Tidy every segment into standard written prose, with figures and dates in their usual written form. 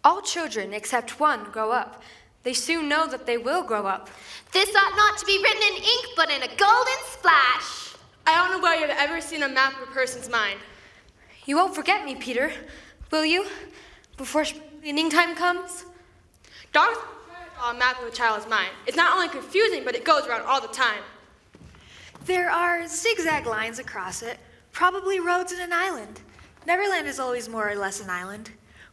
All children, except one, grow up. They soon know that they will grow up. This ought not to be written in ink, but in a golden splash. I don't know where you've ever seen a map of a person's mind. You won't forget me, Peter, will you? Before evening time comes? Dogs draw a map of a child's mind. It's not only confusing, but it goes around all the time. There are zigzag lines across it, probably roads in an island. Neverland is always more or less an island,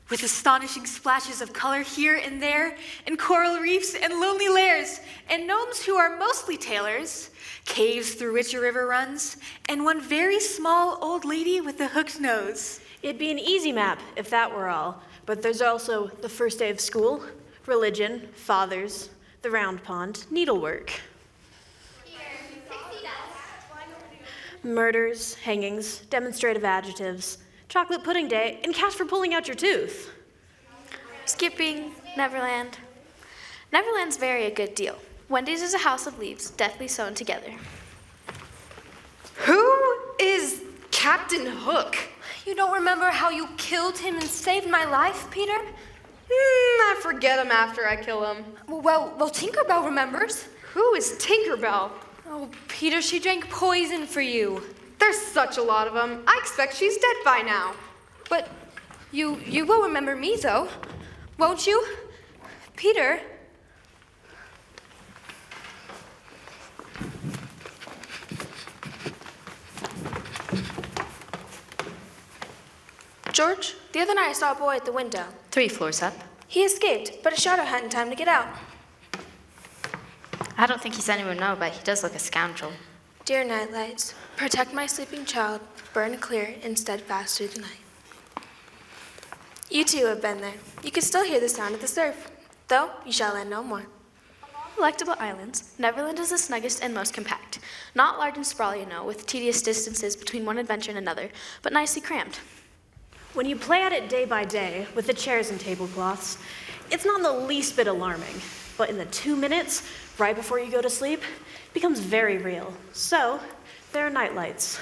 with astonishing splashes of color here and there, and coral reefs and lonely lairs, and gnomes who are mostly tailors, caves through which a river runs, and one very small old lady with a hooked nose. It'd be an easy map if that were all, but there's also the first day of school, religion, fathers, the round pond, needlework. Murders, hangings, demonstrative adjectives, chocolate pudding day, and cash for pulling out your tooth. Skipping, Neverland. Neverlands vary a good deal. Wendy's is a house of leaves, deftly sewn together. Who is Captain Hook? You don't remember how you killed him and saved my life, Peter? I forget him after I kill him. Well, Tinkerbell remembers. Who is Tinkerbell? Oh, Peter, she drank poison for you. There's such a lot of them. I expect she's dead by now. But you will remember me, though, won't you? Peter? George, the other night I saw a boy at the window. 3 floors up. He escaped, but a shadow hadn't time to get out. I don't think he's anyone know, but he does look a scoundrel. Dear nightlights, protect my sleeping child, burn clear and steadfast through the night. You too have been there. You can still hear the sound of the surf, though you shall land no more. Delectable islands, Neverland is the snuggest and most compact. Not large and sprawly, with tedious distances between one adventure and another, but nicely crammed. When you play at it day by day, with the chairs and tablecloths, it's not in the least bit alarming. But in the 2 minutes, right before you go to sleep, it becomes very real. So, there are nightlights.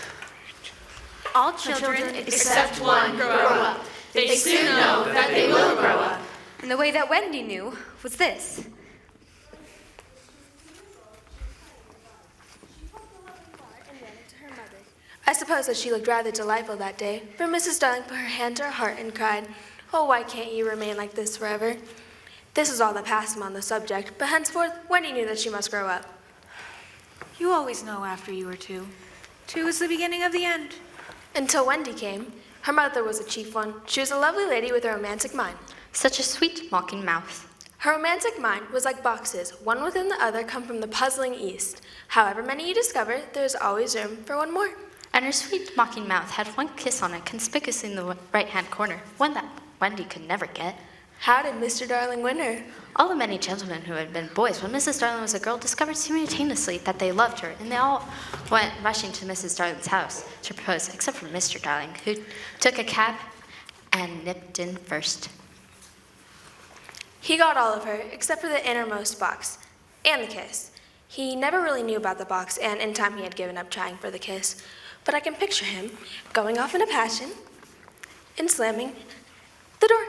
All children, except one, grow up. They soon know that they will grow up. And the way that Wendy knew was this. I suppose that she looked rather delightful that day, for Mrs. Darling put her hand to her heart and cried, "Oh, why can't you remain like this forever?" This is all that passed him on the subject, but henceforth, Wendy knew that she must grow up. You always know after you are 2. 2 is the beginning of the end. Until Wendy came. Her mother was a chief one. She was a lovely lady with a romantic mind. Such a sweet, mocking mouth. Her romantic mind was like boxes, one within the other come from the puzzling East. However many you discover, there is always room for one more. And her sweet, mocking mouth had one kiss on it conspicuously in the right-hand corner, one that Wendy could never get. How did Mr. Darling win her? All the many gentlemen who had been boys when Mrs. Darling was a girl discovered simultaneously that they loved her, and they all went rushing to Mrs. Darling's house to propose, except for Mr. Darling, who took a cab and nipped in first. He got all of her, except for the innermost box, and the kiss. He never really knew about the box, and in time he had given up trying for the kiss. But I can picture him going off in a passion and slamming the door.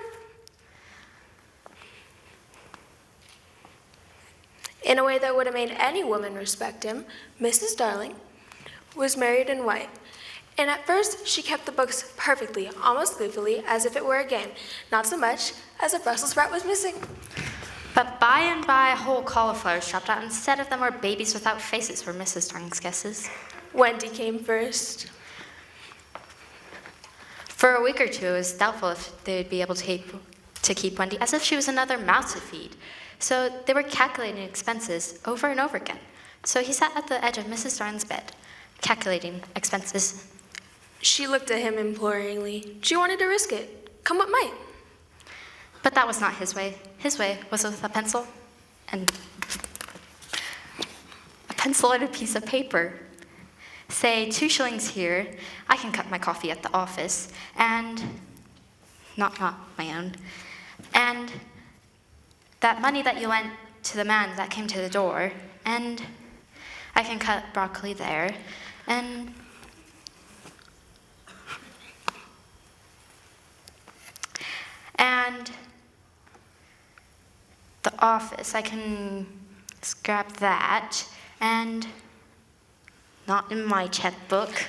In a way that would have made any woman respect him, Mrs. Darling was married in white. And at first, she kept the books perfectly, almost gleefully, as if it were a game, not so much as a Brussels sprout was missing. But by and by, whole cauliflowers dropped out. Instead of them were babies without faces, were Mrs. Darling's guesses. Wendy came first. For a week or 2, it was doubtful if they would be able to keep Wendy, as if she was another mouth to feed. So they were calculating expenses over and over again. So he sat at the edge of Mrs. Darling's bed, calculating expenses. She looked at him imploringly. She wanted to risk it, come what might. But that was not his way. His way was with a pencil and a piece of paper. Say 2 shillings here, I can cut my coffee at the office, and not my own. And that money that you lent to the man that came to the door, and I can cut broccoli there, and the office. I can scrap that, and not in my checkbook.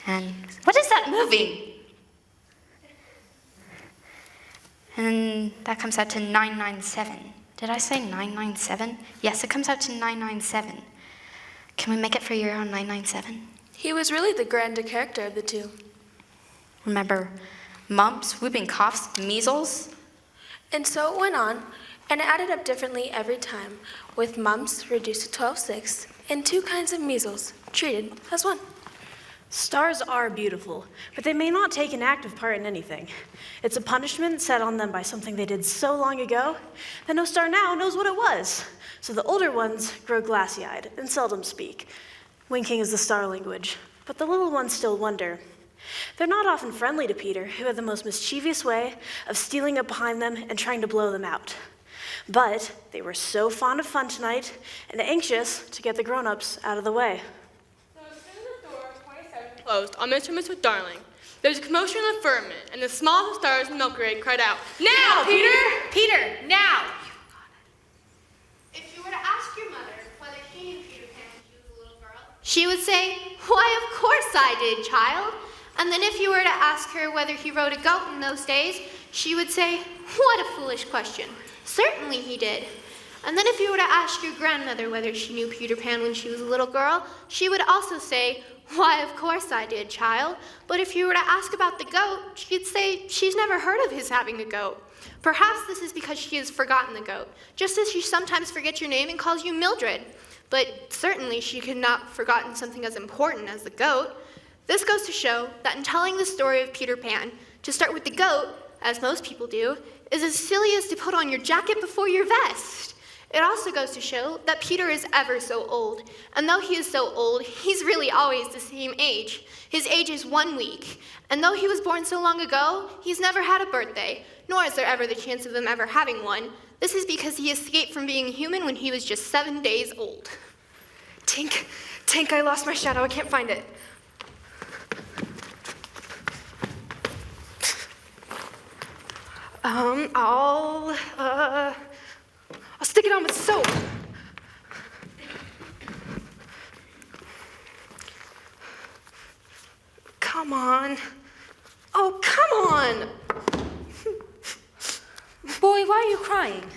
And what is that moving? And that comes out to 997. Did I say 997? Yes, it comes out to 997. Can we make it for your own 997? He was really the grander character of the two. Remember mumps, whooping coughs, measles? And so it went on, and it added up differently every time, with mumps reduced to 12/6, and 2 kinds of measles treated as 1. Stars are beautiful, but they may not take an active part in anything. It's a punishment set on them by something they did so long ago that no star now knows what it was. So the older ones grow glassy-eyed and seldom speak. Winking is the star language, but the little ones still wonder. They're not often friendly to Peter, who had the most mischievous way of stealing up behind them and trying to blow them out. But they were so fond of fun tonight and anxious to get the grown-ups out of the way. Closed on Mr. and Mrs. Darling. There was a commotion in the firmament, and the smallest stars in the Milky Way cried out, "Now, Peter! Peter, now! If you were to ask your mother whether she knew Peter Pan when she was a little girl, she would say, "Why, of course I did, child." And then if you were to ask her whether he rode a goat in those days, she would say, "What a foolish question. Certainly he did." And then if you were to ask your grandmother whether she knew Peter Pan when she was a little girl, she would also say, "Why, of course I did, child." But if you were to ask about the goat, she'd say she's never heard of his having a goat. Perhaps this is because she has forgotten the goat, just as she sometimes forgets your name and calls you Mildred. But certainly she could not have forgotten something as important as the goat. This goes to show that in telling the story of Peter Pan, to start with the goat, as most people do, is as silly as to put on your jacket before your vest. It also goes to show that Peter is ever so old, and though he is so old, he's really always the same age. His age is 1 week, and though he was born so long ago, he's never had a birthday, nor is there ever the chance of him ever having one. This is because he escaped from being human when he was just 7 days old. Tink, I lost my shadow. I can't find it. I'll stick it on with soap. Come on. Oh, come on. Boy, why are you crying?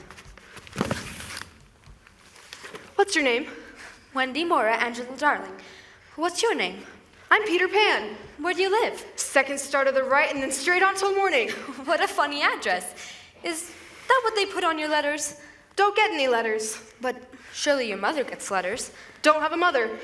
What's your name? Wendy, Mora, Angela, Darling. What's your name? I'm Peter Pan. Where do you live? Second star to the right and then straight on till morning. What a funny address. Is that what they put on your letters? Don't get any letters. But surely your mother gets letters. Don't have a mother.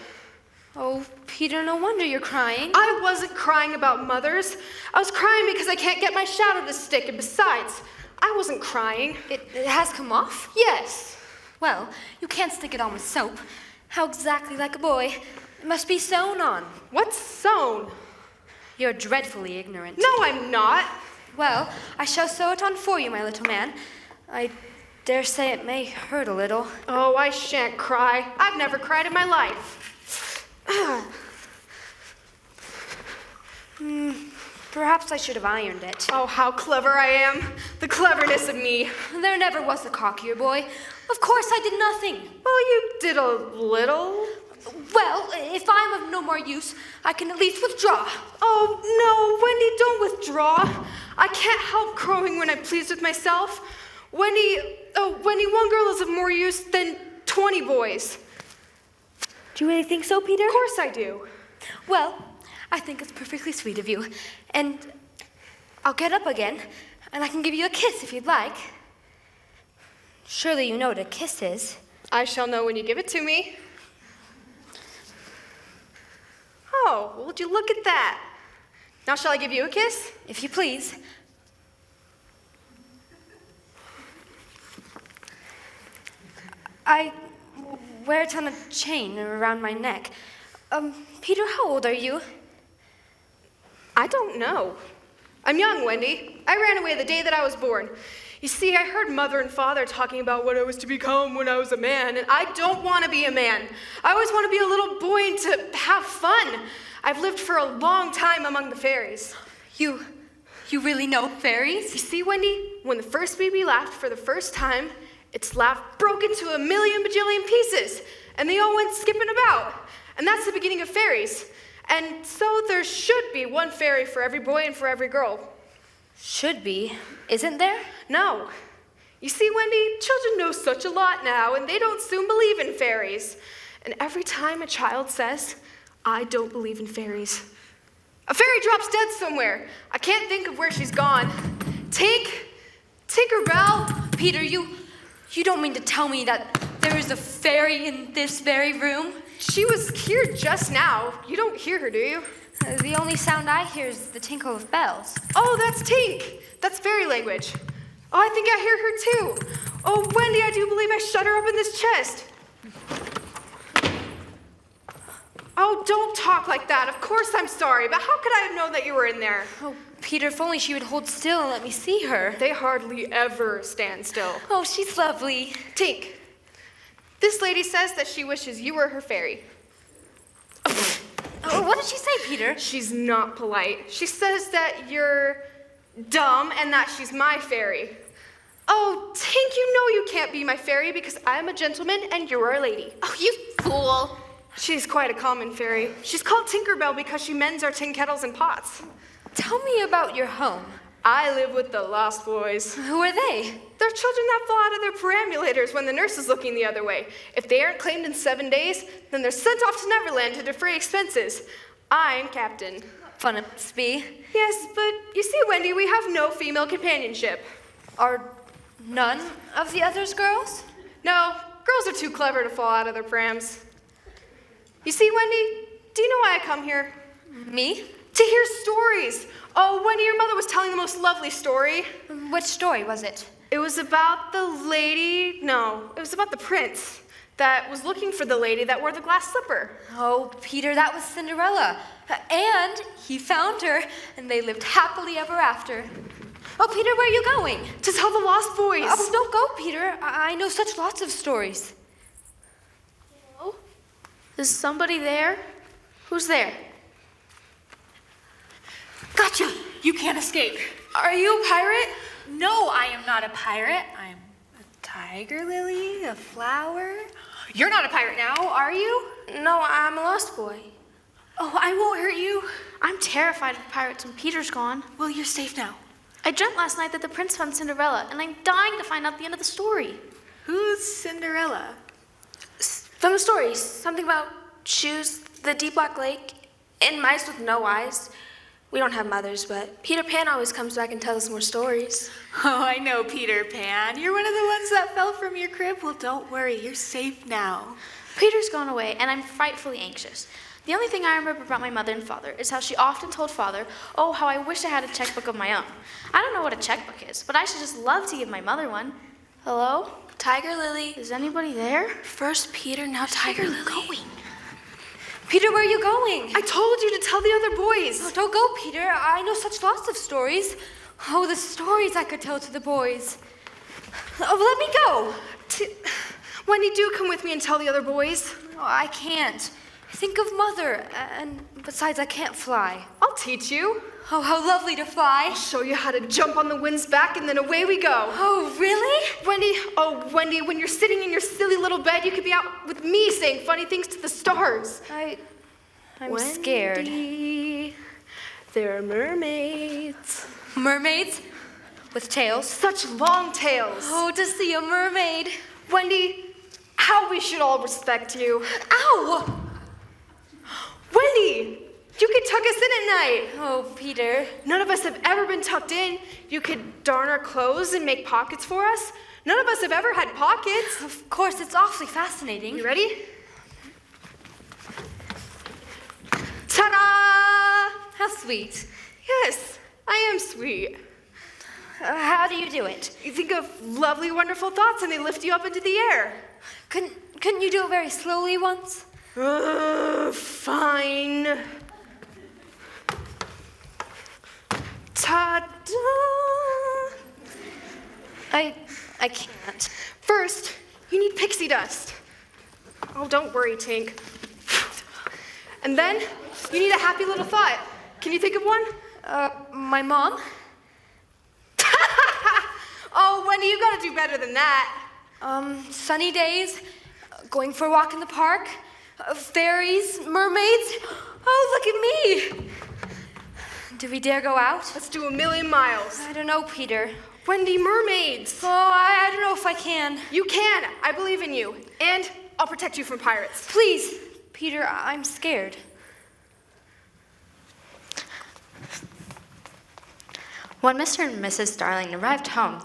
Oh, Peter, no wonder you're crying. I wasn't crying about mothers. I was crying because I can't get my shadow to stick, and besides, I wasn't crying. It has come off? Yes. Well, you can't stick it on with soap. How exactly like a boy. It must be sewn on. What's sewn? You're dreadfully ignorant. No, I'm not. Well, I shall sew it on for you, my little man. I dare say it may hurt a little. Oh, I shan't cry. I've never cried in my life. Perhaps I should have ironed it. Oh, how clever I am. The cleverness of me. There never was a cockier boy. Of course I did nothing. Well, you did a little. Well, if I'm of no more use, I can at least withdraw. Oh, no, Wendy, don't withdraw. I can't help crowing when I'm pleased with myself. Wendy, one girl is of more use than 20 boys. Do you really think so, Peter? Of course I do. Well, I think it's perfectly sweet of you. And I'll get up again, and I can give you a kiss if you'd like. Surely you know what a kiss is. I shall know when you give it to me. Oh, would you look at that? Now shall I give you a kiss? If you please. I wear it on a chain around my neck. Peter, how old are you? I don't know. I'm young, Wendy. I ran away the day that I was born. You see, I heard Mother and Father talking about what I was to become when I was a man, and I don't want to be a man. I always want to be a little boy and to have fun. I've lived for a long time among the fairies. You You really know fairies? You see, Wendy, when the first baby laughed for the first time, its laugh broke into a million bajillion pieces, and they all went skipping about. And that's the beginning of fairies. And so there should be one fairy for every boy and for every girl. Should be. Isn't there? No. You see, Wendy, children know such a lot now, and they don't soon believe in fairies. And every time a child says, I don't believe in fairies, a fairy drops dead somewhere. I can't think of where she's gone. Tinkerbell. Peter, you don't mean to tell me that there is a fairy in this very room? She was here just now. You don't hear her, do you? The only sound I hear is the tinkle of bells. Oh, that's Tink. That's fairy language. Oh, I think I hear her too. Oh, Wendy, I do believe I shut her up in this chest. Oh, don't talk like that. Of course I'm sorry, but how could I have known that you were in there? Oh, Peter, if only she would hold still and let me see her. They hardly ever stand still. Oh, she's lovely. Tink, this lady says that she wishes you were her fairy. Oh, what did she say, Peter? She's not polite. She says that you're dumb and that she's my fairy. Oh, Tink, you know you can't be my fairy because I'm a gentleman and you're a lady. Oh, you fool. She's quite a common fairy. She's called Tinkerbell because she mends our tin kettles and pots. Tell me about your home. I live with the Lost Boys. Who are they? They're children that fall out of their perambulators when the nurse is looking the other way. If they aren't claimed in 7 days, then they're sent off to Neverland to defray expenses. I'm captain. Fun it be. Yes, but you see, Wendy, we have no female companionship. Are none of the others girls? No, girls are too clever to fall out of their prams. You see, Wendy, do you know why I come here? Me? To hear stories. Oh, Wendy, your mother was telling the most lovely story. Which story was it? It was about the lady, no, it was about the prince that was looking for the lady that wore the glass slipper. Oh, Peter, that was Cinderella. And he found her, and they lived happily ever after. Oh, Peter, where are you going? To tell the Lost Boys. Oh, don't go, Peter. I know such lots of stories. Hello? Is somebody there? Who's there? Gotcha! You can't escape. Are you a pirate? No, I am not a pirate. I'm a tiger lily, a flower. You're not a pirate now, are you? No, I'm a lost boy. Oh, I won't hurt you. I'm terrified of pirates when Peter's gone. Well, you're safe now. I dreamt last night that the prince found Cinderella, and I'm dying to find out the end of the story. Who's Cinderella? From the stories, something about shoes, the deep black lake, and mice with no eyes. We don't have mothers, but Peter Pan always comes back and tells us more stories. Oh, I know Peter Pan. You're one of the ones that fell from your crib. Well, don't worry, you're safe now. Peter's gone away, and I'm frightfully anxious. The only thing I remember about my mother and father is how she often told father, oh, how I wish I had a checkbook of my own. I don't know what a checkbook is, but I should just love to give my mother one. Hello? Tiger Lily. Is anybody there? First Peter, now Tiger Lily. Going. Peter, where are you going? I told you to tell the other boys. Oh, don't go, Peter. I know such lots of stories. Oh, the stories I could tell to the boys. Oh, let me go. Wendy, do come with me and tell the other boys. Oh, I can't. Think of Mother, and besides, I can't fly. I'll teach you. Oh, how lovely to fly. I'll show you how to jump on the wind's back, and then away we go. Oh, really? Wendy, when you're sitting in your silly little bed, you could be out with me saying funny things to the stars. I'm scared. They're mermaids. Mermaids? With tails? Such long tails. Oh, to see a mermaid. Wendy, how we should all respect you. Ow! Wendy, you could tuck us in at night. Oh, Peter. None of us have ever been tucked in. You could darn our clothes and make pockets for us. None of us have ever had pockets. Of course, it's awfully fascinating. You ready? Ta-da! How sweet. Yes, I am sweet. How do you do it? You think of lovely, wonderful thoughts and they lift you up into the air. Couldn't you do it very slowly once? Fine. Ta-da! I can't. First, you need pixie dust. Oh, don't worry, Tink. And then, you need a happy little thought. Can you think of one? My mom? Wendy, you gotta do better than that. Sunny days, going for a walk in the park, fairies, mermaids. Oh, look at me. Do we dare go out? Let's do 1,000,000 miles. I don't know, Peter. Wendy, mermaids. Oh, I don't know if I can. You can. I believe in you. And I'll protect you from pirates. Please, Peter, I'm scared. When Mr. and Mrs. Darling arrived home,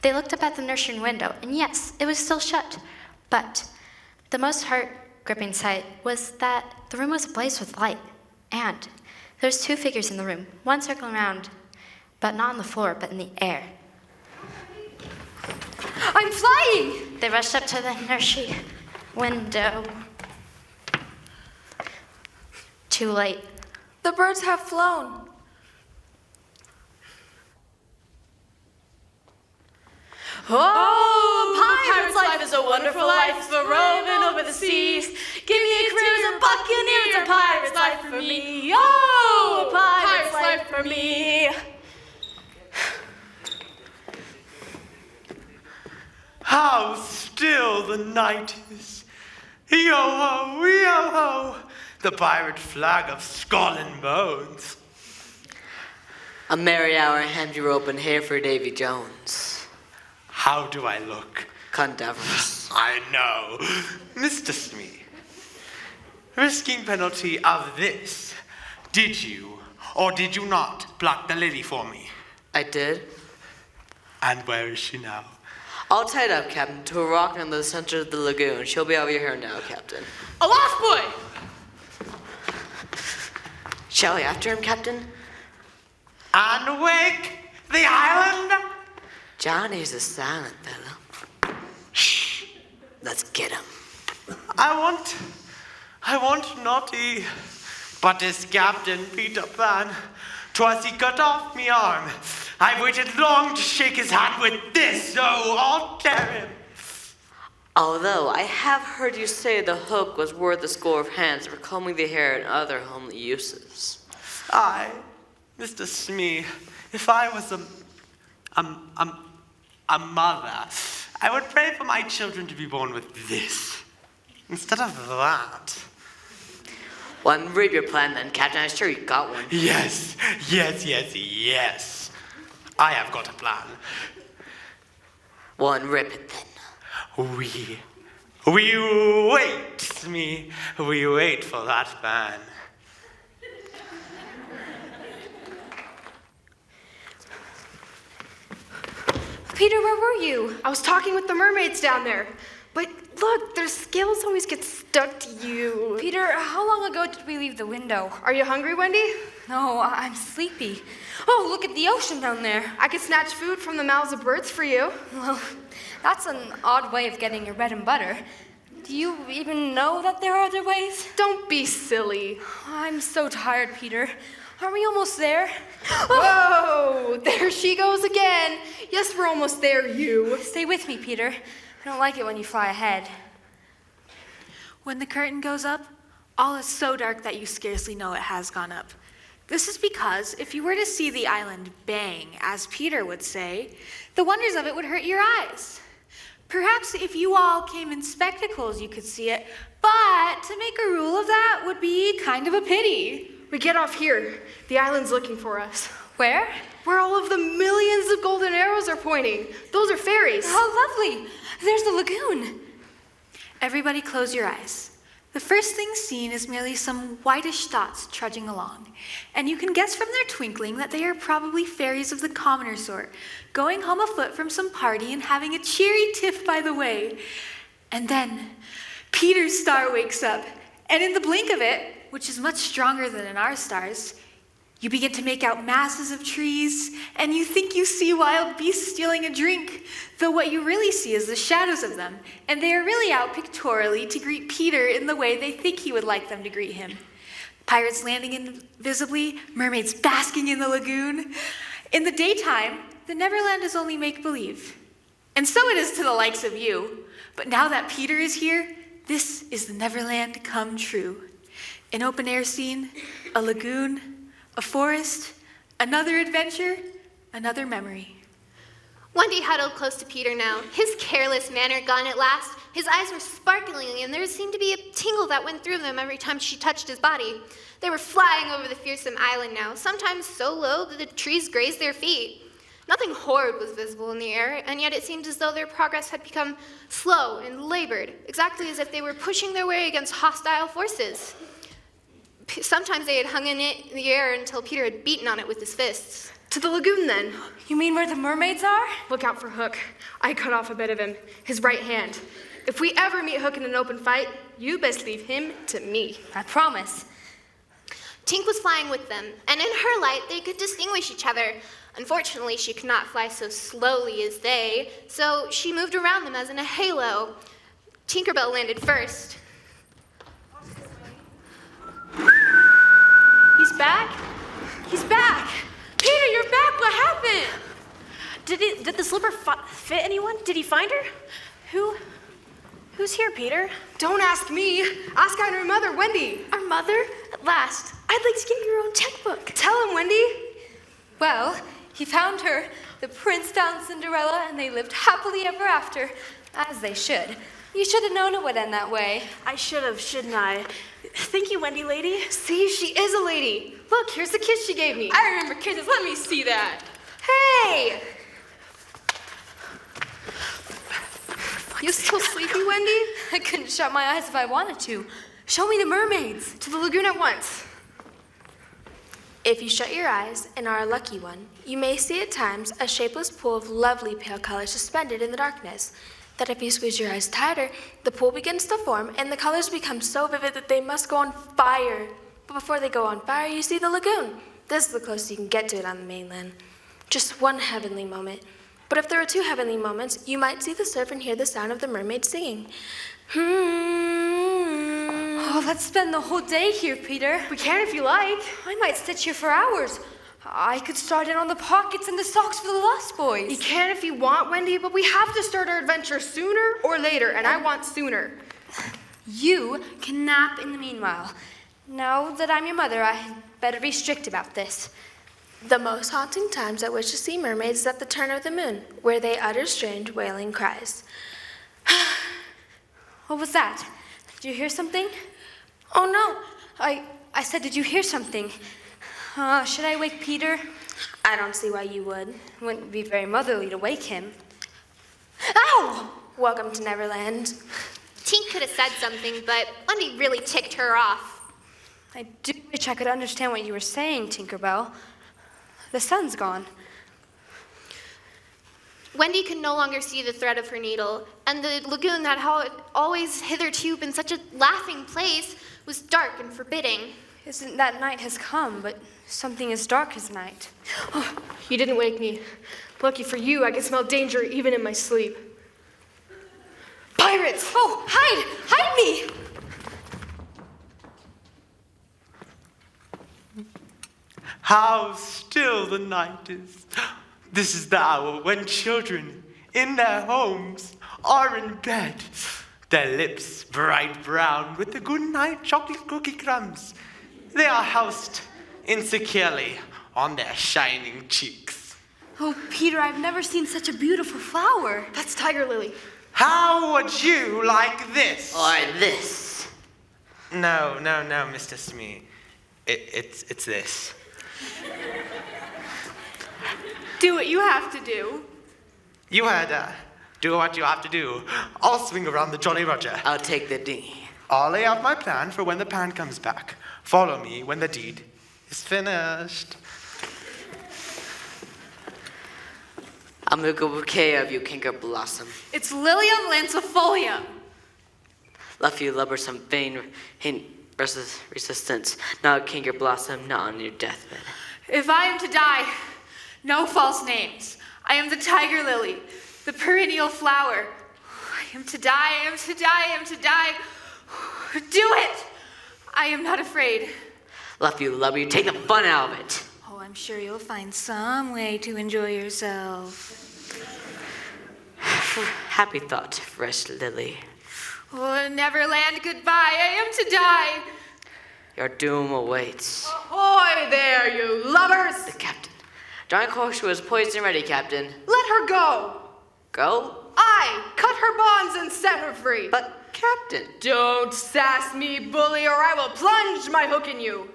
they looked up at the nursery window, and yes, it was still shut. But the most heart-gripping sight was that the room was ablaze with light, and there was 2 figures in the room, one circling around, but not on the floor, but in the air. I'm flying! They rushed up to the nursery window. Too late. The birds have flown. Oh, pirate's life is a wonderful life, for roving over the seas. Give me a cruise, a buccaneer, it's a pirate's life for me. Oh, a pirate's life for me. How still the night is. Yo-ho, yo-ho, the pirate flag of skull and bones. A merry hour hemmed you rope and hair for Davy Jones. How do I look? Cadaverous. I know. Mr. Smee, risking penalty of this, did you or did you not pluck the lily for me? I did. And where is she now? All tied up, Captain, to a rock in the center of the lagoon. She'll be over here now, Captain. Aloft, boy! Shall we after him, Captain? And wake the island? Johnny's a silent fellow. Shh. Let's get him. I want naughty, but this Captain Peter Pan, 'twas he cut off me arm. I waited long to shake his hand with this, so I'll tear him. Although I have heard you say the hook was worth a score of hands for combing the hair and other homely uses. I, Mr. Smee, if I was a mother, I would pray for my children to be born with this, instead of that. Well, read your plan then, Captain. I'm sure you got one. Yes. I have got a plan. Well, rip it then. We wait, Smee. We wait for that plan. Peter, where were you? I was talking with the mermaids down there. But look, their scales always get stuck to you. Peter, how long ago did we leave the window? Are you hungry, Wendy? No, I'm sleepy. Oh, look at the ocean down there. I could snatch food from the mouths of birds for you. Well, that's an odd way of getting your bread and butter. Do you even know that there are other ways? Don't be silly. I'm so tired, Peter. Aren't we almost there? Whoa, there she goes again. Yes, we're almost there, you. Stay with me, Peter. I don't like it when you fly ahead. When the curtain goes up, all is so dark that you scarcely know it has gone up. This is because if you were to see the island bang, as Peter would say, the wonders of it would hurt your eyes. Perhaps if you all came in spectacles, you could see it, but to make a rule of that would be kind of a pity. We get off here. The island's looking for us. Where? Where all of the millions of golden arrows are pointing. Those are fairies. How lovely. There's the lagoon. Everybody close your eyes. The first thing seen is merely some whitish dots trudging along, and you can guess from their twinkling that they are probably fairies of the commoner sort, going home afoot from some party and having a cheery tiff by the way. And then Peter's star wakes up, and in the blink of it, which is much stronger than in our stars, you begin to make out masses of trees, and you think you see wild beasts stealing a drink, though what you really see is the shadows of them, and they are really out pictorially to greet Peter in the way they think he would like them to greet him. Pirates landing invisibly, mermaids basking in the lagoon. In the daytime, the Neverland is only make-believe. And so it is to the likes of you. But now that Peter is here, this is the Neverland come true. An open-air scene, a lagoon, a forest, another adventure, another memory. Wendy huddled close to Peter now, his careless manner gone at last. His eyes were sparkling, and there seemed to be a tingle that went through them every time she touched his body. They were flying over the fearsome island now, sometimes so low that the trees grazed their feet. Nothing horrid was visible in the air, and yet it seemed as though their progress had become slow and labored, exactly as if they were pushing their way against hostile forces. Sometimes they had hung in the air until Peter had beaten on it with his fists. To the lagoon, then. You mean where the mermaids are? Look out for Hook. I cut off a bit of him, his right hand. If we ever meet Hook in an open fight, you best leave him to me. I promise. Tink was flying with them, and in her light they could distinguish each other. Unfortunately, she could not fly so slowly as they, so she moved around them as in a halo. Tinkerbell landed first. He's back? He's back! Peter, you're back! What happened? Did the slipper fit anyone? Did he find her? Who's here, Peter? Don't ask me. Ask our mother, Wendy. Our mother? At last. I'd like to get your own checkbook. Tell him, Wendy. Well, he found her. The prince found Cinderella, and they lived happily ever after, as they should. You should have known it would end that way. I should have, shouldn't I? Thank you, Wendy lady. See, she is a lady. Look, here's the kiss she gave me. I remember kisses. Let me see that. Hey! You still sleepy, Wendy? I couldn't shut my eyes if I wanted to. Show me the mermaids. To the lagoon at once. If you shut your eyes and are a lucky one, you may see at times a shapeless pool of lovely pale color suspended in the darkness. That if you squeeze your eyes tighter, the pool begins to form and the colors become so vivid that they must go on fire. But before they go on fire, you see the lagoon. This is the closest you can get to it on the mainland. Just one heavenly moment. But if there are two heavenly moments, you might see the surf and hear the sound of the mermaids singing. Oh, let's spend the whole day here, Peter. We can if you like. I might stitch here for hours. I could start in on the pockets and the socks for the Lost Boys. You can if you want, Wendy, but we have to start our adventure sooner or later, and I want sooner. You can nap in the meanwhile. Now that I'm your mother, I better be strict about this. The most haunting times at which to see mermaids is at the turn of the moon, where they utter strange wailing cries. What was that? Did you hear something? Oh no, I said, did you hear something? Should I wake Peter? I don't see why you would. It wouldn't be very motherly to wake him. Ow! Welcome to Neverland. Tink could have said something, but Wendy really ticked her off. I do wish I could understand what you were saying, Tinkerbell. The sun's gone. Wendy could no longer see the thread of her needle, and the lagoon that had always hitherto been such a laughing place was dark and forbidding. Isn't that night has come, but something as dark as night. Oh, you didn't wake me. Lucky for you, I can smell danger even in my sleep. Pirates! Oh, hide! Hide me! How still the night is. This is the hour when children in their homes are in bed, their lips bright brown with the good night chocolate cookie crumbs. They are housed insecurely on their shining cheeks. Oh, Peter, I've never seen such a beautiful flower. That's tiger lily. How would you like this? Or this? No, Mr. Smee. It's this. Do what you have to do. You had, do what you have to do. I'll swing around the Jolly Roger. I'll take the dinghy. I'll lay out my plan for when the pan comes back. Follow me when the deed is finished. I'll make a bouquet of you, Kinker Blossom. It's Lilium lancifolium. Left you lubber some vain resistance. Not Kinker Blossom, not on your deathbed. If I am to die, no false names. I am the tiger lily, the perennial flower. I am to die, I am to die, I am to die. Do it! I am not afraid. Left you lubber, you take the fun out of it. Oh, I'm sure you'll find some way to enjoy yourself. Happy thought, fresh lily. Oh, Neverland, goodbye. I am to die. Your doom awaits. Ahoy there, you lubbers! The captain. Giant horseshoe is poised and ready, Captain. Let her go. Go? I cut her bonds and set her free. But, Captain. Don't sass me, bully, or I will plunge my hook in you.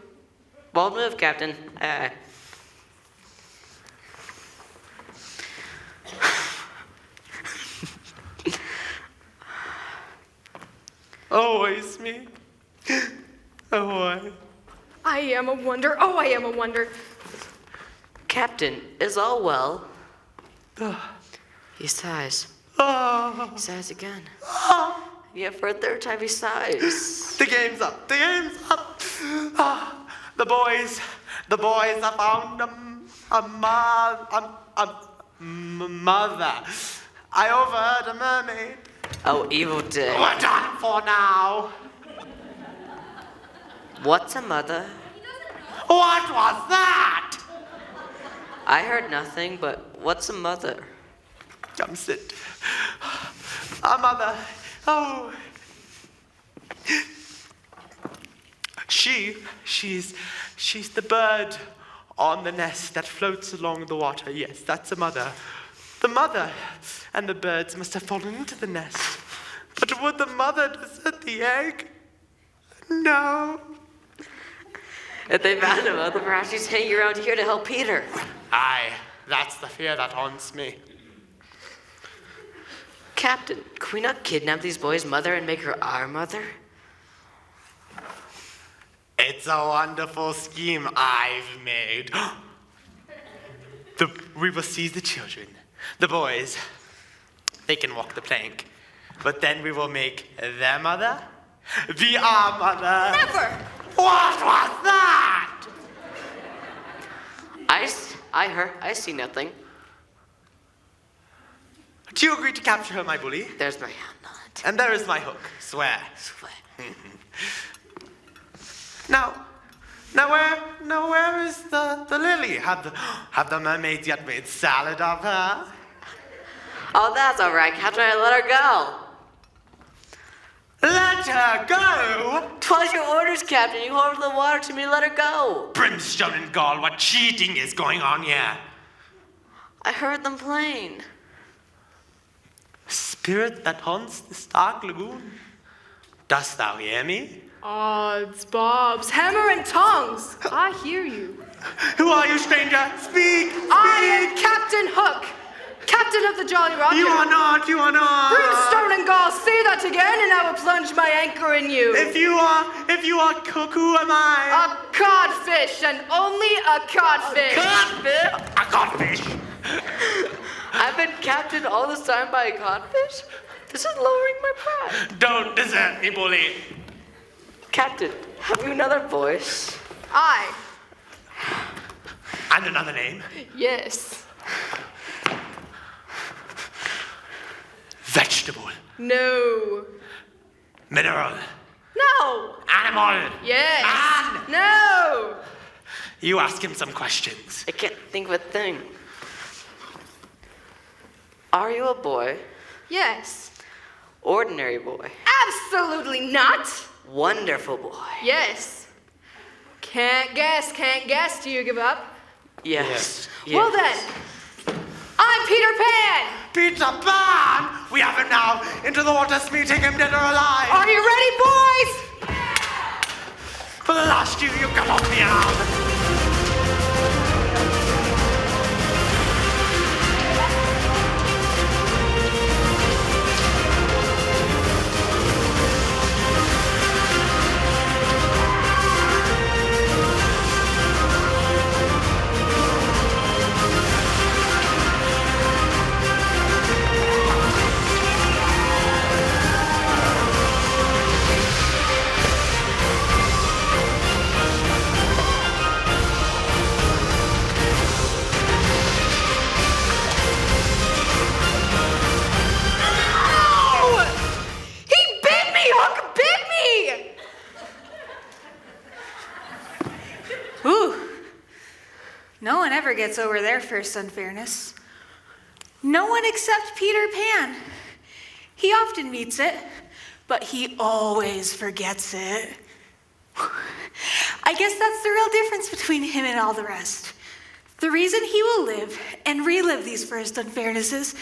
Bold move, Captain. Always me. Oh, boy. I am a wonder. Oh, I am a wonder. Captain, is all well? He sighs. He sighs again. Yeah, for a third time he sighs. The game's up. The game's up. The boys have found a mother. I overheard a mermaid. Oh, evil day. We're done for now. What's a mother? What was that? I heard nothing, but what's a mother? Come sit. A mother. Oh. She's the bird on the nest that floats along the water. Yes, that's a mother. The mother and the birds must have fallen into the nest. But would the mother desert the egg? No. If they found a mother, perhaps she's hanging around here to help Peter. Aye, that's the fear that haunts me. Captain, could we not kidnap these boys' mother and make her our mother? It's a wonderful scheme I've made. We will seize the children, the boys. They can walk the plank. But then we will make their mother be our mother. Never! What was that? I see nothing. Do you agree to capture her, my bully? There's my hand on it. And there is my hook. Swear. Swear. Now where is the lily? Have the mermaids yet made salad of her? Oh, that's all right, Captain. I let her go. Let her go? 'Twas your orders, Captain. You ordered the water to me. Let her go. Brimstone and gall, what cheating is going on here? I heard them playing. Spirit that haunts this dark lagoon, dost thou hear me? Odds, bobs, hammer and tongs. I hear you. Who are you, stranger? Speak! I am Captain Hook, captain of the Jolly Roger. You are not. Brimstone and gall, say that again, and I will plunge my anchor in you. If you are Cook, who am I? A codfish, and only a codfish. A codfish. I've been captained all this time by a codfish? This is lowering my pride. Don't desert me, bully. Captain, have you another voice? I. And another name? Yes. Vegetable. No. Mineral. No. Animal. Yes. Man. No. You ask him some questions. I can't think of a thing. Are you a boy? Yes. Ordinary boy? Absolutely not. Wonderful boy? Yes. Can't guess. Do you give up? Yes. Well then, I'm Peter Pan. Peter Pan! We have him now. Into the water, meeting him dead or alive. Are you ready, boys? For the last year, you cut off the arm. No one ever gets over their first unfairness. No one except Peter Pan. He often meets it, but he always forgets it. I guess that's the real difference between him and all the rest. The reason he will live and relive these first unfairnesses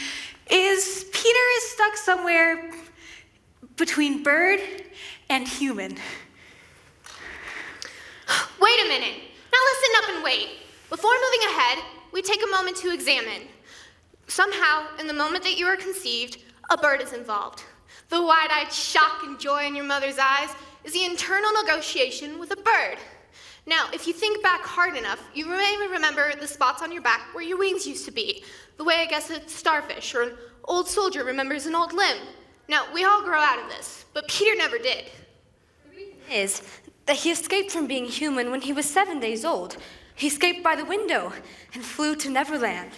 is Peter is stuck somewhere between bird and human. Wait a minute. Now listen up and wait. Before moving ahead, we take a moment to examine. Somehow, in the moment that you are conceived, a bird is involved. The wide-eyed shock and joy in your mother's eyes is the internal negotiation with a bird. Now, if you think back hard enough, you may remember the spots on your back where your wings used to be, the way I guess a starfish or an old soldier remembers an old limb. Now, we all grow out of this, but Peter never did. The reason is that he escaped from being human when he was 7 days old. He escaped by the window and flew to Neverland.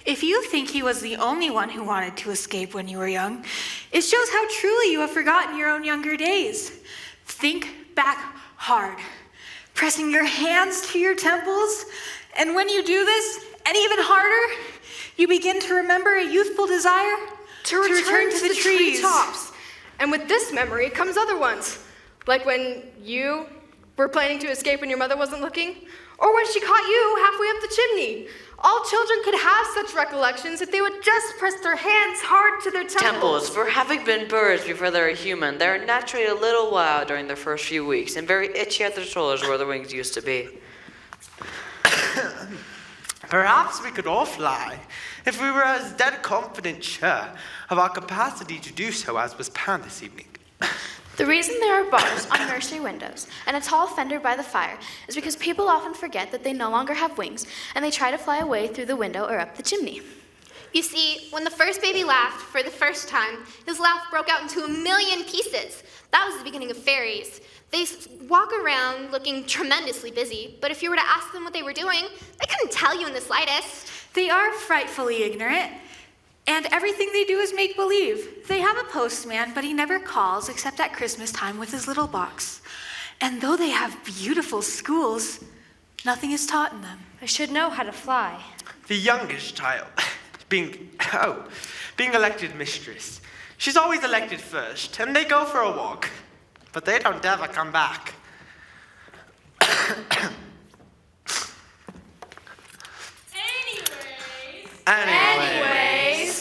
If you think he was the only one who wanted to escape when you were young, it shows how truly you have forgotten your own younger days. Think back hard, pressing your hands to your temples, and when you do this, and even harder, you begin to remember a youthful desire to return to the trees. treetops. And with this memory comes other ones, like when you were planning to escape when your mother wasn't looking, or when she caught you halfway up the chimney. All children could have such recollections if they would just press their hands hard to their temples. For having been birds before they were human, they are naturally a little wild during their first few weeks and very itchy at their shoulders where their wings used to be. Perhaps we could all fly if we were as dead confident sure of our capacity to do so as was Pan this evening. The reason there are bars on nursery windows and a tall fender by the fire is because people often forget that they no longer have wings and they try to fly away through the window or up the chimney. You see, when the first baby laughed for the first time, his laugh broke out into 1,000,000 pieces. That was the beginning of fairies. They walk around looking tremendously busy, but if you were to ask them what they were doing, they couldn't tell you in the slightest. They are frightfully ignorant, and everything they do is make-believe. They have a postman, but he never calls except at Christmas time with his little box. And though they have beautiful schools, nothing is taught in them. I should know how to fly. The youngest child, being elected mistress. She's always elected first, and they go for a walk, but they don't ever come back. Anyways.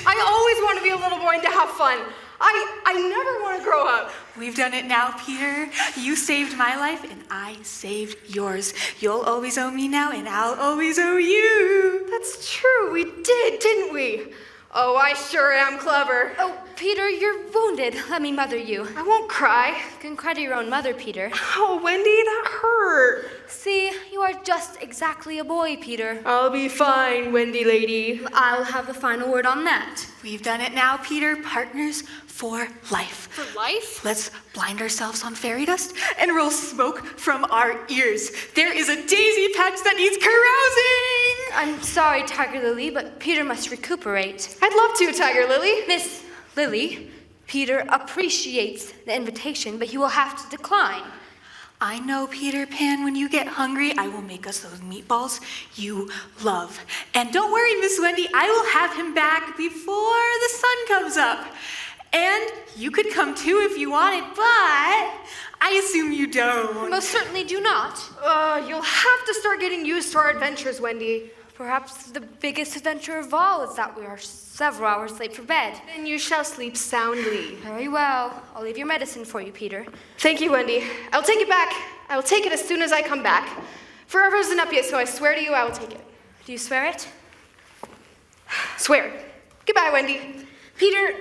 I always want to be a little boy and to have fun. I never want to grow up. We've done it now, Peter. You saved my life, and I saved yours. You'll always owe me now, and I'll always owe you. That's true, we did, didn't we? Oh, I sure am clever. Oh, Peter, you're wounded. Let me mother you. I won't cry. You can cry to your own mother, Peter. Oh, Wendy, that hurt. See, you are just exactly a boy, Peter. I'll be fine, Wendy lady. I'll have the final word on that. We've done it now, Peter. Partners for life. For life? Let's blind ourselves on fairy dust and roll smoke from our ears. There is a daisy patch that needs carousing. I'm sorry, Tiger Lily, but Peter must recuperate. I'd love to, Tiger Lily. Miss Lily, Peter appreciates the invitation, but he will have to decline. I know, Peter Pan, when you get hungry, I will make us those meatballs you love. And don't worry, Miss Wendy, I will have him back before the sun comes up. And you could come too if you wanted, but I assume you don't. Most certainly do not. You'll have to start getting used to our adventures, Wendy. Perhaps the biggest adventure of all is that we are several hours late for bed. Then you shall sleep soundly. Very well. I'll leave your medicine for you, Peter. Thank you, Wendy. I'll take it back. I will take it as soon as I come back. Forever isn't up yet, so I swear to you I will take it. Do you swear it? Swear. Goodbye, Wendy. Peter,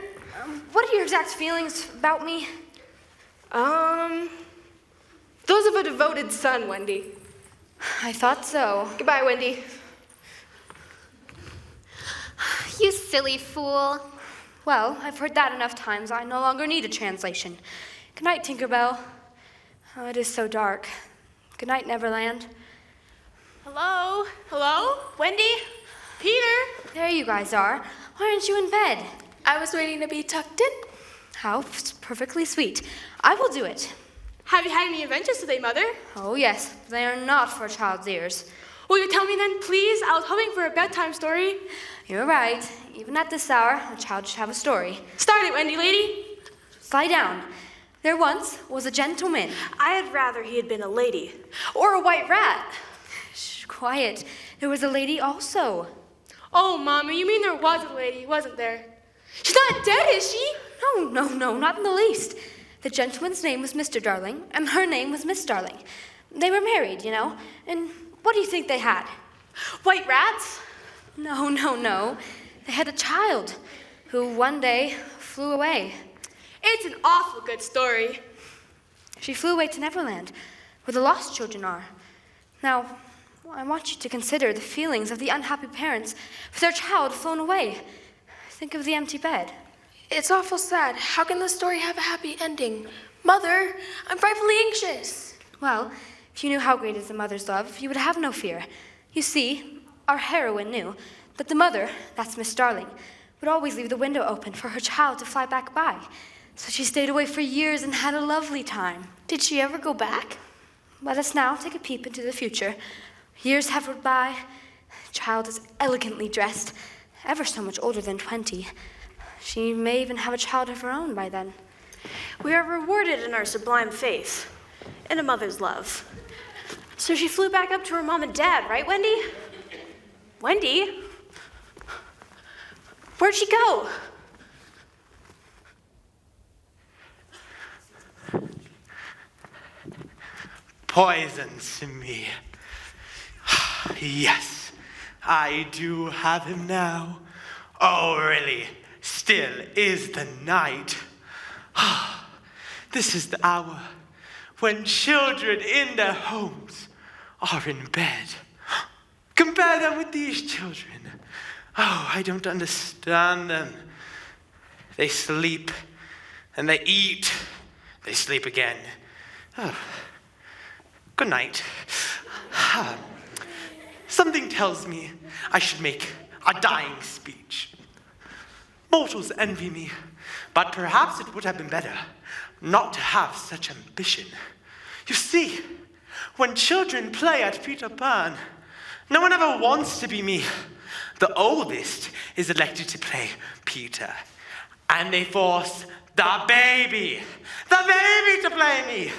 what are your exact feelings about me? Those of a devoted son, Wendy. I thought so. Goodbye, Wendy. You silly fool. Well, I've heard that enough times. I no longer need a translation. Good night, Tinkerbell. Oh, it is so dark. Good night, Neverland. Hello? Hello? Wendy? Peter? There you guys are. Why aren't you in bed? I was waiting to be tucked in. How perfectly sweet. I will do it. Have you had any adventures today, Mother? Oh, yes. They are not for a child's ears. Will you tell me then, please? I was hoping for a bedtime story. You're right. Even at this hour, a child should have a story. Start it, Wendy lady. Just lie down. There once was a gentleman. I'd rather he had been a lady. Or a white rat. Shh, quiet. There was a lady also. Oh, Mama, you mean there was a lady, wasn't there? She's not dead, is she? No, not in the least. The gentleman's name was Mr. Darling, and her name was Miss Darling. They were married, you know, and what do you think they had? White rats? No. They had a child who one day flew away. It's an awful good story. She flew away to Neverland, where the lost children are. Now, I want you to consider the feelings of the unhappy parents with their child flown away. Think of the empty bed. It's awful sad. How can the story have a happy ending? Mother, I'm frightfully anxious. Well, if you knew how great is a mother's love, you would have no fear. You see, our heroine knew that the mother, that's Miss Darling, would always leave the window open for her child to fly back by. So she stayed away for years and had a lovely time. Did she ever go back? Let us now take a peep into the future. Years have rolled by. The child is elegantly dressed, ever so much older than 20. She may even have a child of her own by then. We are rewarded in our sublime faith, in a mother's love. So she flew back up to her mom and dad, right, Wendy? Wendy? Where'd she go? Poisons me. Yes, I do have him now. Oh, really? Still is the night. This is the hour when children in their homes are in bed. Compare them with these children. Oh, I don't understand them. They sleep, and they eat. They sleep again. Oh. Good night. Something tells me I should make a dying speech. Mortals envy me, but perhaps it would have been better not to have such ambition. You see, when children play at Peter Pan, no one ever wants to be me. The oldest is elected to play Peter, and they force the baby to play me.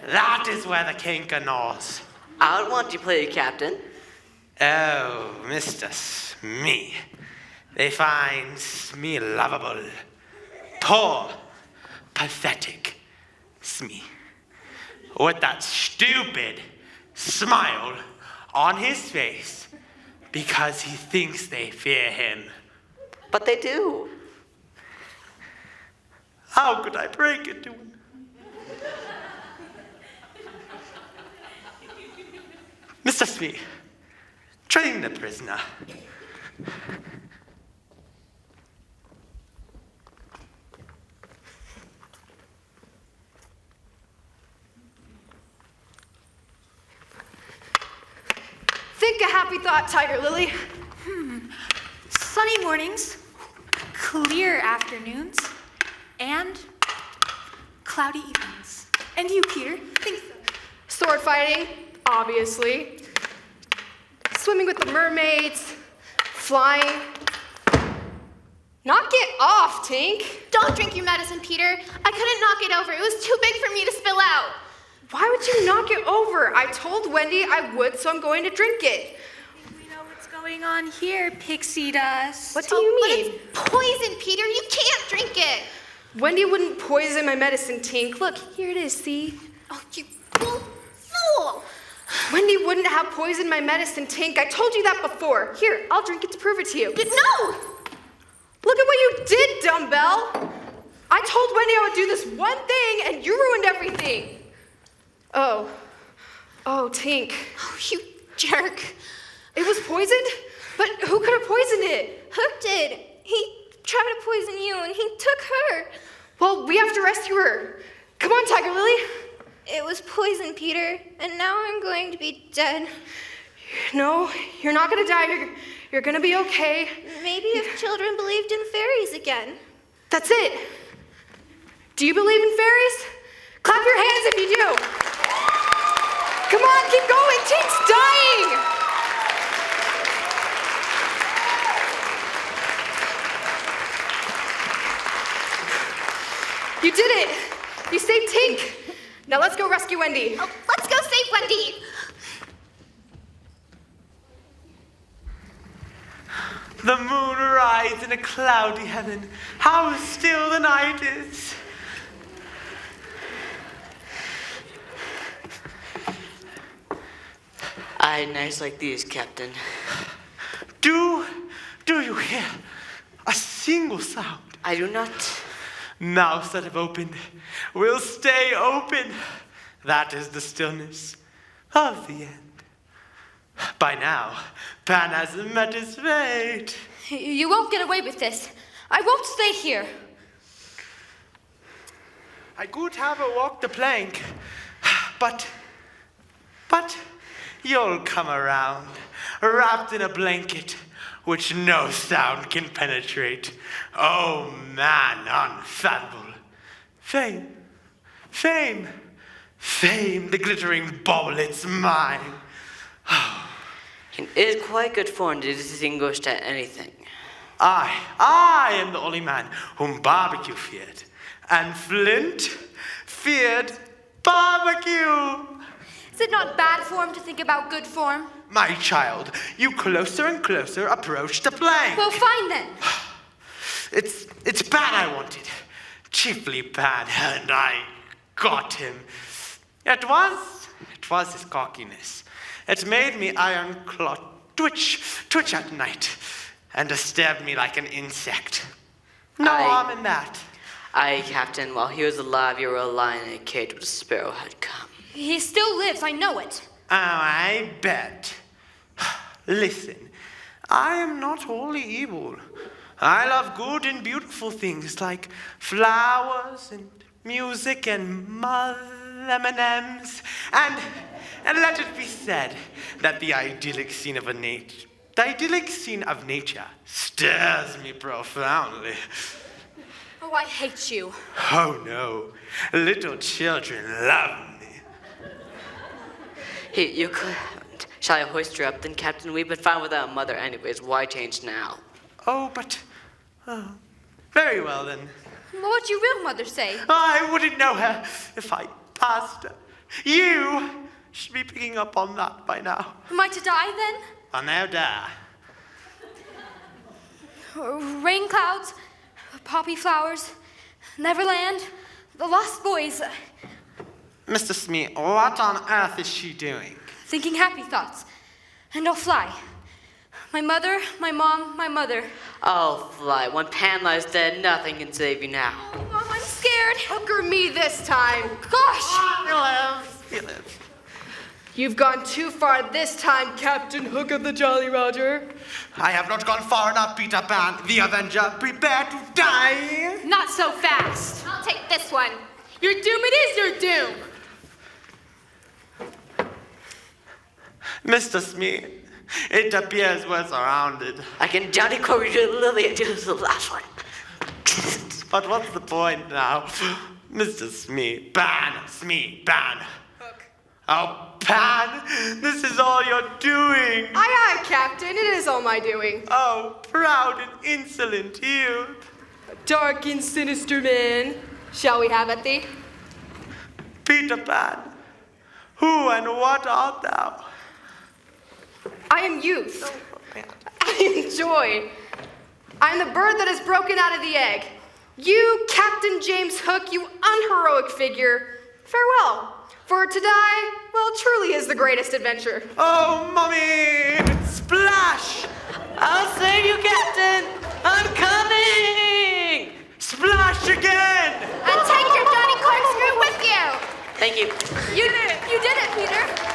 That is where the kink gnaws. I would want you to play Captain. Oh, Mr. Smee. They find Smee lovable. Poor, pathetic Smee. With that stupid smile on his face because he thinks they fear him. But they do. How could I break it to him? Mr. Smee, train the prisoner. Think a happy thought, Tiger Lily. Sunny mornings, clear afternoons, and cloudy evenings. And you, Peter, think so. Sword fighting, obviously. Swimming with the mermaids. Flying. Knock it off, Tink. Don't drink your medicine, Peter. I couldn't knock it over. It was too big for me to spill out. Why would you knock it over? I told Wendy I would, so I'm going to drink it. We know what's going on here, pixie dust. What do you mean? But it's poison, Peter. You can't drink it. Wendy wouldn't poison my medicine, Tink. Look, here it is, see? Oh, you fool. Wendy wouldn't have poisoned my medicine, Tink. I told you that before. Here, I'll drink it to prove it to you. No! Look at what you did, dumbbell. I told Wendy I would do this one thing, and you ruined everything. Oh, Tink. Oh, you jerk. It was poisoned? But who could have poisoned it? Hook did. He tried to poison you, and he took her. Well, we have to rescue her. Come on, Tiger Lily. It was poison, Peter, and now I'm going to be dead. No, you're not going to die. You're going to be okay. Maybe if children believed in fairies again. That's it. Do you believe in fairies? Clap your hands if you do. Come on, keep going. Tink's dying. You did it. You saved Tink. Now let's go rescue Wendy. Oh, let's go save Wendy. The moon rides in a cloudy heaven. How still the night is. I had nights like these, Captain. Do you hear a single sound? I do not. Mouths that have opened will stay open. That is the stillness of the end. By now, Pan has met his fate. You won't get away with this. I won't stay here. I could have her walk the plank, but you'll come around, wrapped in a blanket which no sound can penetrate. Oh, man unfathomable. Fame, fame, fame, the glittering bauble, it's mine. It is quite good form to distinguish at anything. I am the only man whom barbecue feared, and Flint feared barbecue. Is it not bad form to think about good form? My child, you closer and closer approach the plank. Well, fine then. It's Pan I wanted, chiefly Pan, and I got him. It was his cockiness. It made me iron claw twitch at night, and stabbed me like an insect. No harm in that. Captain, while he was alive, you were a lion in a cage with a sparrow had come. He still lives, I know it. Oh, I bet. Listen, I am not wholly evil. I love good and beautiful things like flowers and music and M&Ms. And let it be said that the idyllic scene of nature stirs me profoundly. Oh, I hate you. Oh no, little children love me. Hey, you could. Shall I hoist her up then, Captain? We've been fine without a mother anyways. Why change now? Oh, but... very well then. What'd your real mother say? I wouldn't know her if I passed her. You should be picking up on that by now. Am I to die then? I'll now die. Rain clouds, poppy flowers, Neverland, the Lost Boys. Mr. Smee, what on earth is she doing? Thinking happy thoughts. And I'll fly. My mother, my mom, my mother. Oh, fly. When Pan lies dead, nothing can save you now. Oh, Mom, I'm scared. Hooker me this time. Gosh! He lives. You've gone too far this time, Captain Hook of the Jolly Roger. I have not gone far enough, Peter Pan, the Avenger. Prepare to die. Not so fast. I'll take this one. Your doom it is your doom. Mr. Smee, it appears we're surrounded. I can Johnny Corey to Lily and do the last one. But what's the point now? Mr. Smee, Pan, Smee, Pan. Hook. Oh, Pan, this is all you're doing. Aye, aye, Captain, it is all my doing. Oh, proud and insolent you. A dark and sinister man. Shall we have at thee? Peter Pan, who and what art thou? I am youth. I am joy. I am the bird that has broken out of the egg. You, Captain James Hook, you unheroic figure, farewell. For to die, well, truly is the greatest adventure. Oh, Mummy! Splash! I'll save you, Captain! I'm coming! Splash again! And take your Johnny Corkscrew with you. Thank you. You did it! You did it, Peter!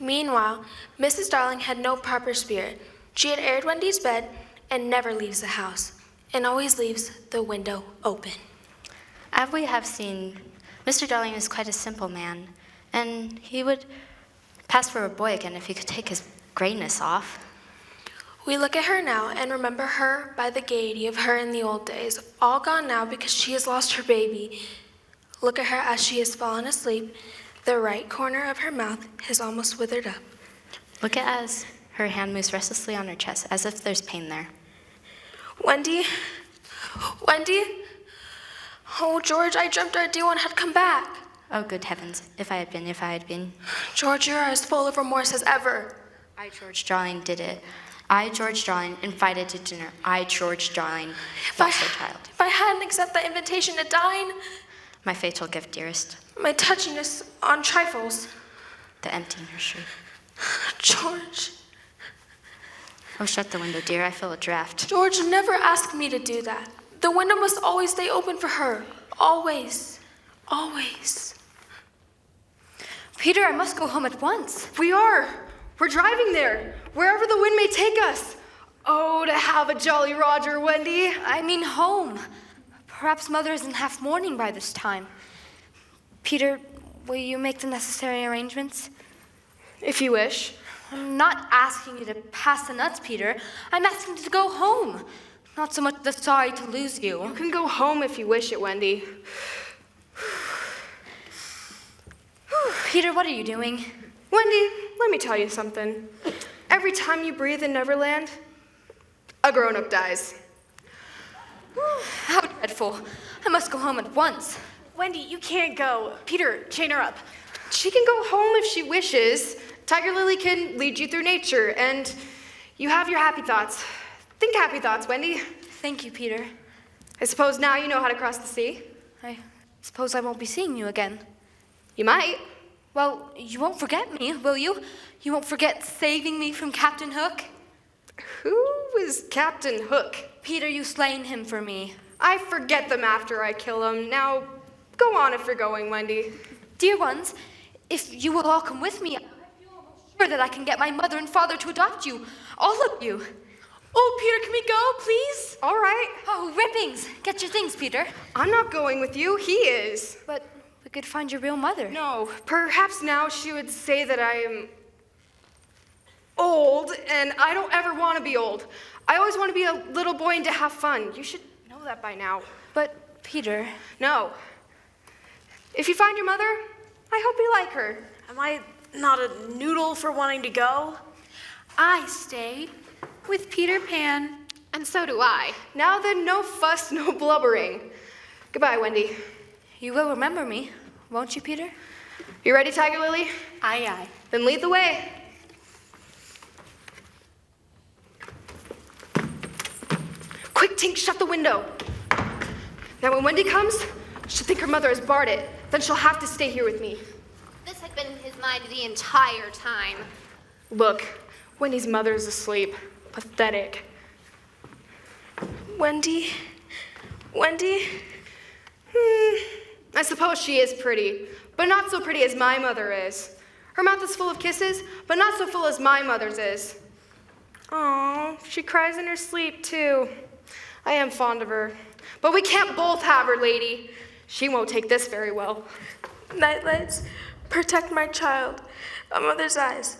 Meanwhile, Mrs. Darling had no proper spirit. She had aired Wendy's bed and never leaves the house, and always leaves the window open. As we have seen, Mr. Darling is quite a simple man, and he would pass for a boy again if he could take his grayness off. We look at her now and remember her by the gaiety of her in the old days, all gone now because she has lost her baby. Look at her as she has fallen asleep. The right corner of her mouth has almost withered up. Look at as her hand moves restlessly on her chest, as if there's pain there. Wendy? Wendy? Oh, George, I dreamt our dear one had come back. Oh, good heavens, if I had been. George, you are as full of remorse as ever. I, George Drawling, did it. I, George Drawling, invited to dinner. I, George Drawling, lost a child. If I hadn't accepted that invitation to dine, My fatal gift, dearest. my touchiness on trifles. The empty nursery. George. Oh, shut the window, dear. I feel a draft. George, never ask me to do that. The window must always stay open for her. Always. Always. Peter, I must go home at once. We are. We're driving there, wherever the wind may take us. Oh, to have a Jolly Roger, Wendy. I mean home. Perhaps Mother is in half mourning by this time. Peter, will you make the necessary arrangements? If you wish. I'm not asking you to pass the nuts, Peter. I'm asking you to go home. Not so much the sorry to lose you. You can go home if you wish it, Wendy. Peter, what are you doing? Wendy, let me tell you something. Every time you breathe in Neverland, a grown-up dies. How dreadful. I must go home at once. Wendy, you can't go. Peter, chain her up. She can go home if she wishes. Tiger Lily can lead you through nature, and you have your happy thoughts. Think happy thoughts, Wendy. Thank you, Peter. I suppose now you know how to cross the sea. I suppose I won't be seeing you again. You might. Well, you won't forget me, will you? You won't forget saving me from Captain Hook? Who is Captain Hook? Peter, you slain him for me. I forget them after I kill him. Now, go on if you're going, Wendy. Dear ones, if you will all come with me, I feel almost sure that I can get my mother and father to adopt you. All of you. Oh, Peter, can we go, please? All right. Oh, rippings. Get your things, Peter. I'm not going with you. He is. But we could find your real mother. No, perhaps now she would say that I am old, and I don't ever want to be old. I always want to be a little boy and to have fun. You should know that by now. But, Peter... No. If you find your mother, I hope you like her. Am I not a noodle for wanting to go? I stay with Peter Pan. And so do I. Now then, no fuss, no blubbering. Goodbye, Wendy. You will remember me, won't you, Peter? You ready, Tiger Lily? Aye, aye. Then lead the way. Quick, Tink, shut the window. Now when Wendy comes, she'll think her mother has barred it. Then she'll have to stay here with me. This had been in his mind the entire time. Look, Wendy's mother is asleep. Pathetic. Wendy? Wendy? I suppose she is pretty, but not so pretty as my mother is. Her mouth is full of kisses, but not so full as my mother's is. Oh, she cries in her sleep, too. I am fond of her. But we can't both have her, lady. She won't take this very well. Nightlights, protect my child. A mother's eyes.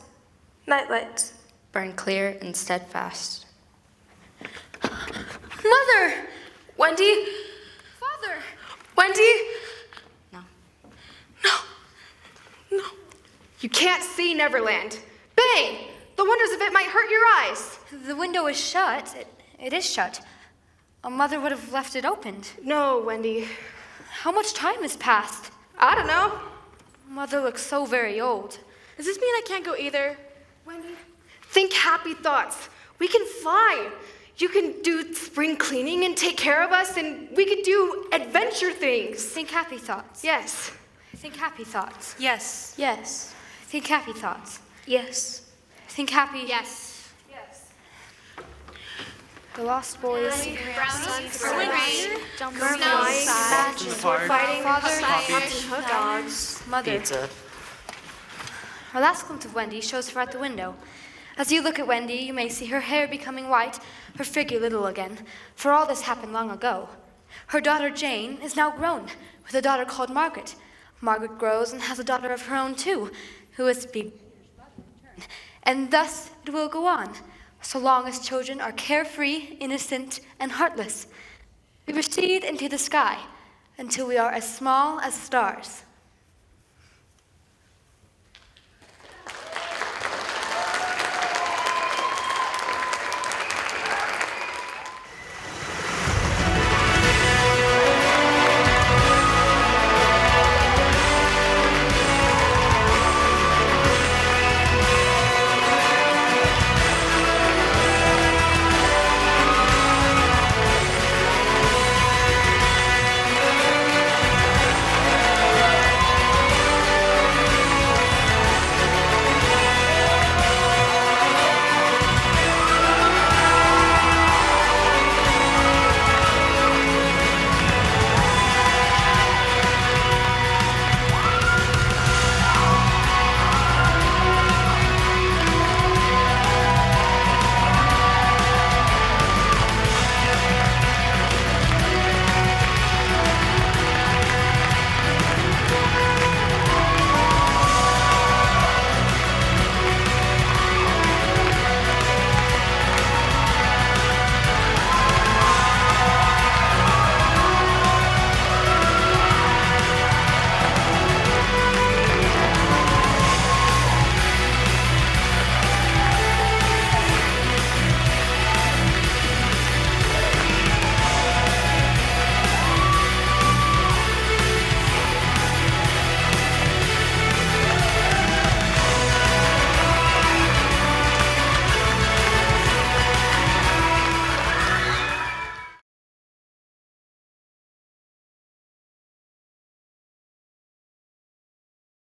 Nightlights. Burn clear and steadfast. Mother! Wendy? Father! Wendy? No. No. No. You can't see Neverland. Bang! The wonders of it might hurt your eyes. The window is shut. It is shut. A mother would have left it opened. No, Wendy. How much time has passed? I don't know. Mother looks so very old. Does this mean I can't go either? Wendy? Think happy thoughts. We can fly. You can do spring cleaning and take care of us, and we could do adventure things. Think happy thoughts. Yes. Think happy thoughts. Yes. Yes. Think happy thoughts. Yes. Think happy. Yes. The lost boys. Brownies, Fighting. Father. Dogs. Mother. Pizza. Our last glimpse of Wendy shows her at the window. As you look at Wendy, you may see her hair becoming white, her figure little again, for all this happened long ago. Her daughter Jane is now grown, with a daughter called Margaret. Margaret grows and has a daughter of her own too, who is to be. And thus it will go on. so long as children are carefree, innocent, and heartless. We recede into the sky until we are as small as stars.